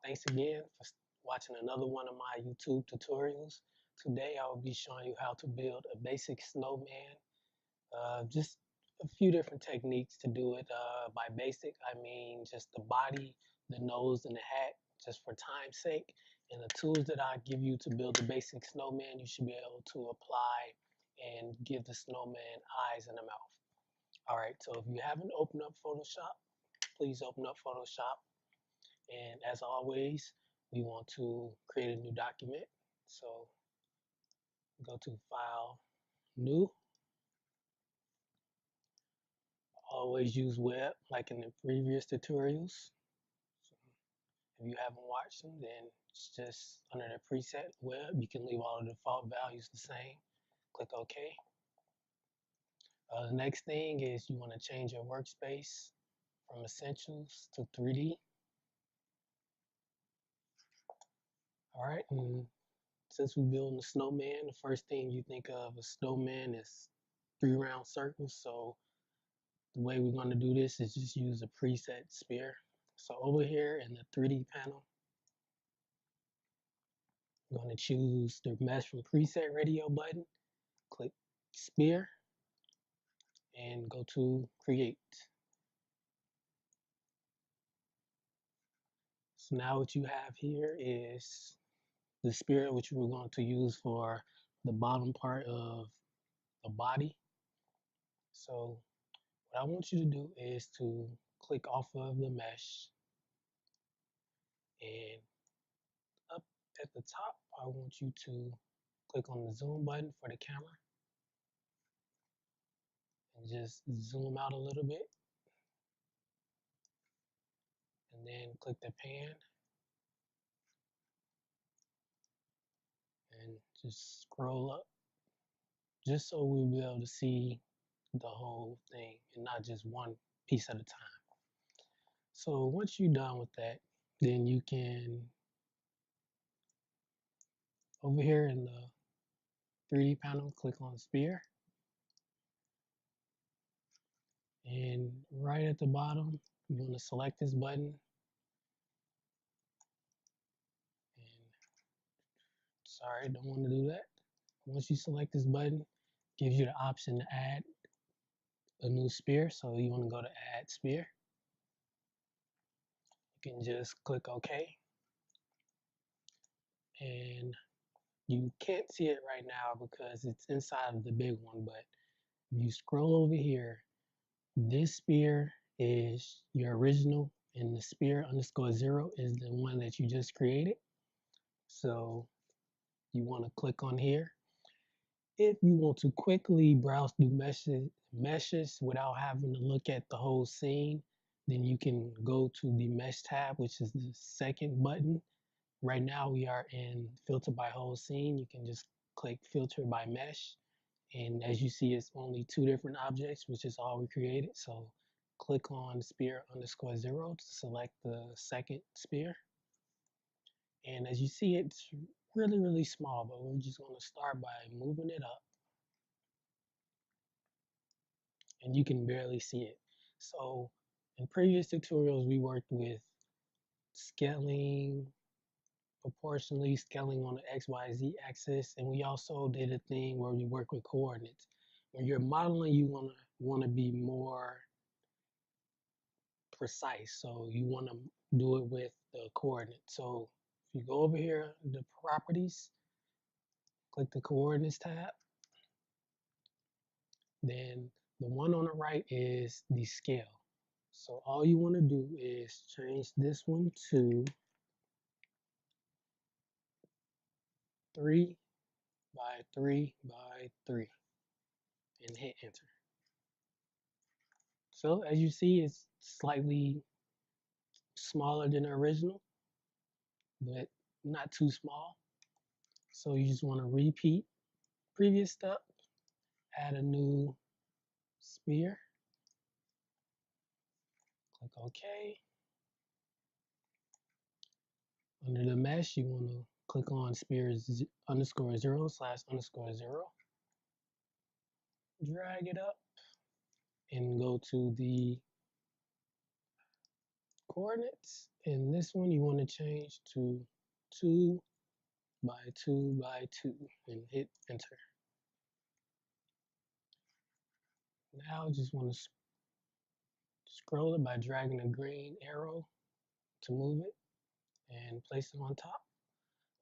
Thanks again for watching another one of my YouTube tutorials. Today I will be showing you how to build a basic snowman. Just a few different techniques to do it. By basic, I mean just the body, the nose, and the hat, just for time's sake. And the tools that I give you to build a basic snowman, you should be able to apply and give the snowman eyes and a mouth. All right, so if you haven't opened up Photoshop, please open up Photoshop. And as always, we want to create a new document. So go to File, New. Always use web like in the previous tutorials. So if you haven't watched them, then it's just under the preset web. You can leave all the default values the same. Click OK. The next thing is you want to change your workspace from Essentials to 3D. All right, and since we're building a snowman, the first thing you think of a snowman is 3 round circles. So the way we're going to do this is just use a preset sphere. So over here in the 3D panel, I'm going to choose the mesh from preset radio button, click sphere, and go to create. So now what you have here is the sphere which we're going to use for the bottom part of the body. So what I want you to do is to click off of the mesh, and up at the top I want you to click on the zoom button for the camera and just zoom out a little bit, and then click the pan and just scroll up, just so we'll be able to see the whole thing and not just one piece at a time. So once you're done with that, then you can, over here in the 3D panel, click on sphere, and right at the bottom you want to select this button, and sorry, don't want to do that. Once you select this button, it gives you the option to add a new sphere. So you want to go to add sphere. You can just click OK, and you can't see it right now because it's inside of the big one, but if you scroll over here, this sphere is your original, and the sphere underscore 0 is the one that you just created. So you want to click on here. If you want to quickly browse through meshes without having to look at the whole scene, then you can go to the mesh tab, which is the second button. Right now we are in filter by whole scene. You can just click filter by mesh. And as you see, it's only 2 different objects, which is all we created. So click on sphere underscore 0 to select the second sphere. And as you see, it's really, really small, but we're just going to start by moving it up. And you can barely see it. So in previous tutorials, we worked with scaling, proportionally scaling on the XYZ axis, and we also did a thing where we work with coordinates. When you're modeling, you want to be more precise, so you want to do it with the coordinates. So if you go over here, the properties, click the coordinates tab, then the one on the right is the scale. So all you want to do is change this one to 3 by 3 by 3 and hit enter. So as you see, it's slightly smaller than the original, but not too small. So you just want to repeat previous step, add a new sphere, click OK. Under the mesh, you want to click on sphere underscore 0 slash underscore 0, drag it up, and go to the coordinates. And this one you want to change to 2 by 2 by 2 and hit enter. Now I just want to scroll it by dragging a green arrow to move it and place it on top.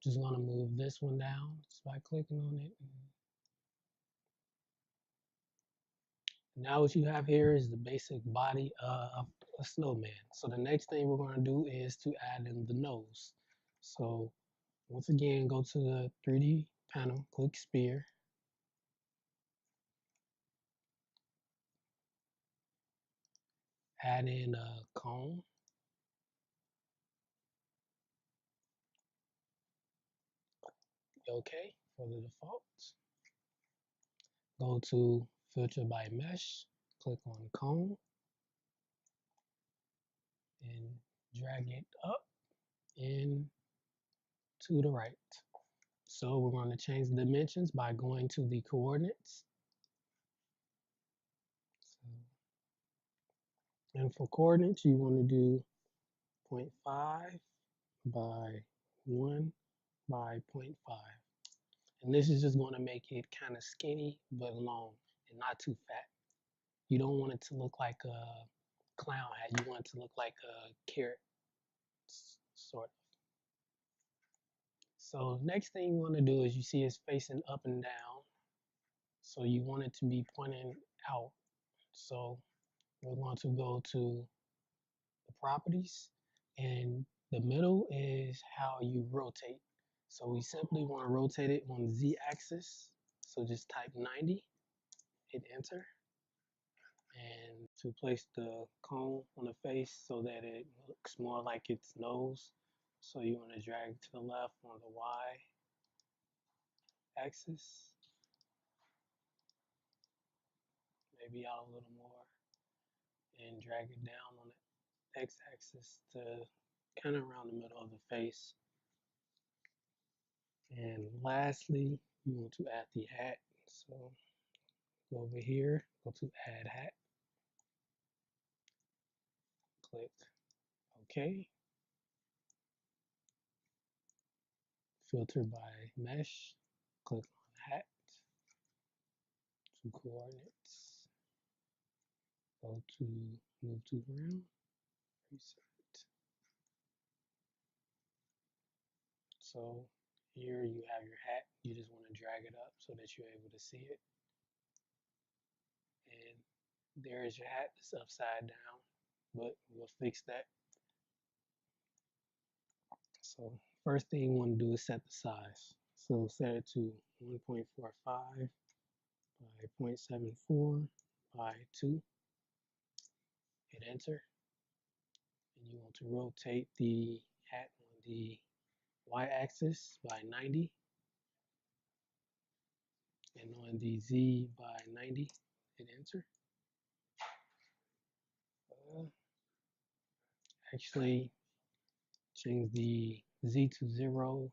Just want to move this one down just by clicking on it. Now what you have here is the basic body of a snowman. So the next thing we're going to do is to add in the nose. So once again, go to the 3D panel, click sphere. Add in a cone. OK for the defaults. Go to filter by mesh, click on cone, and drag it up and to the right. So we're going to change the dimensions by going to the coordinates. So, and for coordinates, you want to do 0.5 by 1 by 0.5. And this is just going to make it kind of skinny but long and not too fat. You don't want it to look like a clown hat. You want it to look like a carrot, sort of. So next thing you want to do is you see it's facing up and down. So you want it to be pointing out. So we're going to go to the properties, and the middle is how you rotate. So we simply want to rotate it on the z-axis. So just type 90, hit enter, and to place the cone on the face so that it looks more like its nose. So you want to drag to the left on the y-axis, maybe out a little more, and drag it down on the x-axis to kind of around the middle of the face. And lastly, you want to add the hat. So go over here, go to add hat, click OK, filter by mesh, click on hat, to coordinates, go to move to ground, reset. So here you have your hat. You just want to drag it up so that you're able to see it. And there is your hat. It's upside down, but we'll fix that. So first thing you want to do is set the size. So set it to 1.45 by 0.74 by 2. Hit enter. And you want to rotate the hat on the y-axis by 90 and on the z by 90. Hit enter. Actually, change the z to 0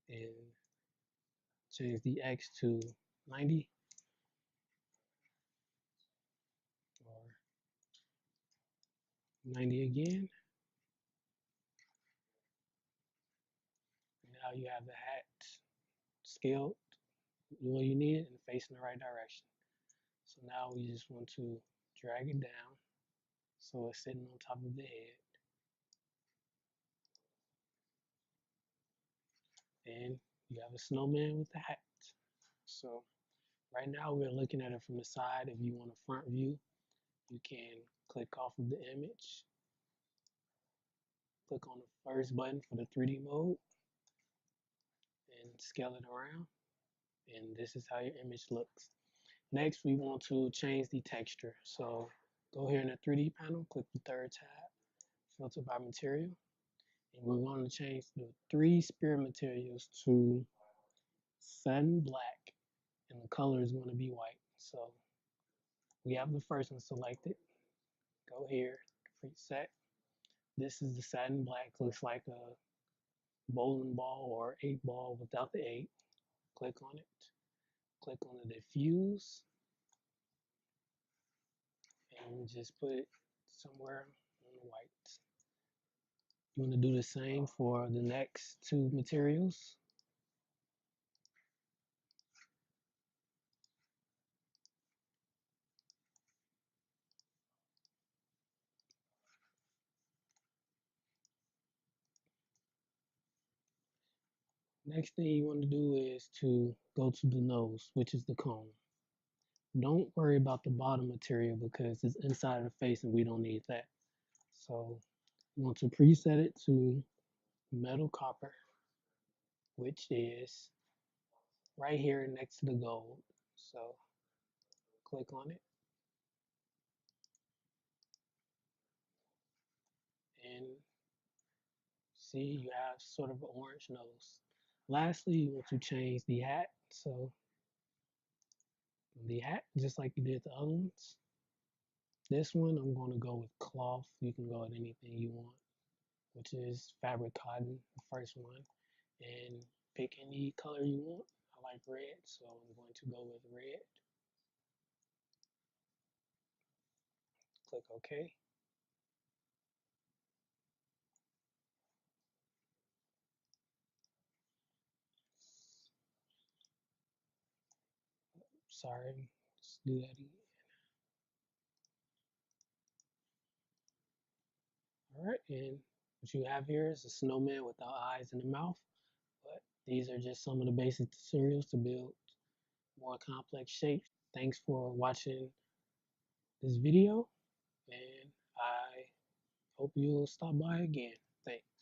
and change the x to 90 or 90 again. Now you have the hat scaled the way you need it and facing the right direction. So now we just want to drag it down so it's sitting on top of the head. And you have a snowman with a hat. So right now we're looking at it from the side. If you want a front view, you can click off of the image, click on the first button for the 3D mode, and scale it around. And this is how your image looks. Next, we want to change the texture. So go here in the 3D panel, click the third tab, filter by material, and we're going to change the 3 spear materials to satin black, and the color is going to be white. So we have the first one selected. Go here, preset. This is the satin black, looks like a bowling ball or 8 ball without the 8. Click on it. Click on the diffuse and just put it somewhere on the white. You want to do the same for the next two materials. Next thing you want to do is to go to the nose, which is the cone. Don't worry about the bottom material because it's inside of the face and we don't need that. So you want to preset it to metal copper, which is right here next to the gold. So click on it and see you have sort of an orange nose. Lastly, you want to change the hat. So the hat, just like you did the other ones. This one, I'm going to go with cloth. You can go with anything you want, which is fabric cotton, the first one. And pick any color you want. I like red, so I'm going to go with red. Click OK. Sorry, let's do that again. All right, and what you have here is a snowman without eyes and a mouth. But these are just some of the basic materials to build more complex shapes. Thanks for watching this video, and I hope you'll stop by again. Thanks.